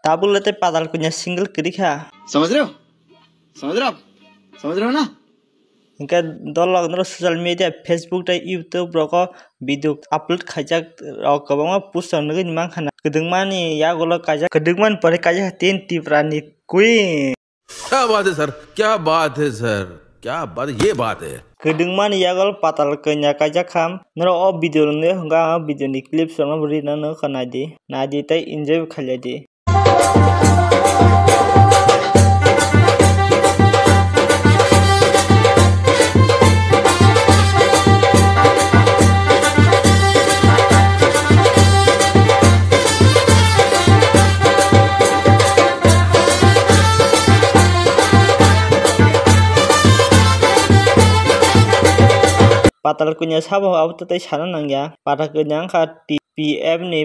ताबुल लेते पाताल कुnya single kerika समझ रहे हो समझ रहे हो आप समझ रहे हो ना इनका दल सोशल मीडिया फेसबुक ता यूट्यूब रको वीडियो अपलोड खाजा कबांगा post नगin mang khana kedengmani ya golo kaja kedengman pare kaja tin tiprani queen क्या बात है सर क्या बात है सर क्या बात ये बात है kedengman ya gol patal kenya kaja kham nero o video ne hunga video ni clip sama beri na khana di na di tai enjoy khalya di patal kunya sabo auto tai sana nangya pada kenyang ka TPM ni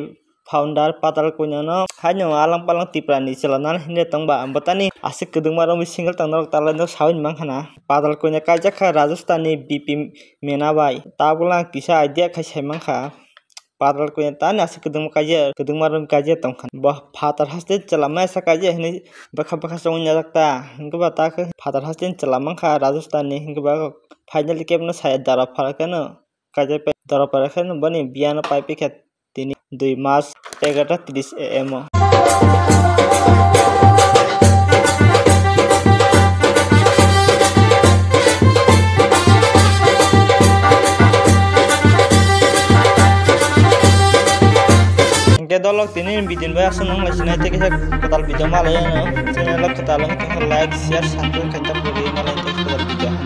founder patal kunya no hanyo alang palang tiprani celanan hinde tangba ambatani asik kedung maro mi single tangdor talando sawin mangkhana patal kunya kaja kha Rajasthan ni BP Menabai tabula kisa idea kha semangkha patal kunya tan asik kedung maro kaja tangkhan bah fatar haste celama sa kaja hne bakha songnya jakta hingga bata fatar haste celamangkha Rajasthan ni hingga ba final cap no saya darah parakan kaja pe darah parakan bani biana pipe ket tini 2 Maret 11:30 AM ke dolok tini bikin bayar senang masih nanti kita total video malah ya channel kita like share satu kita beri malah itu total video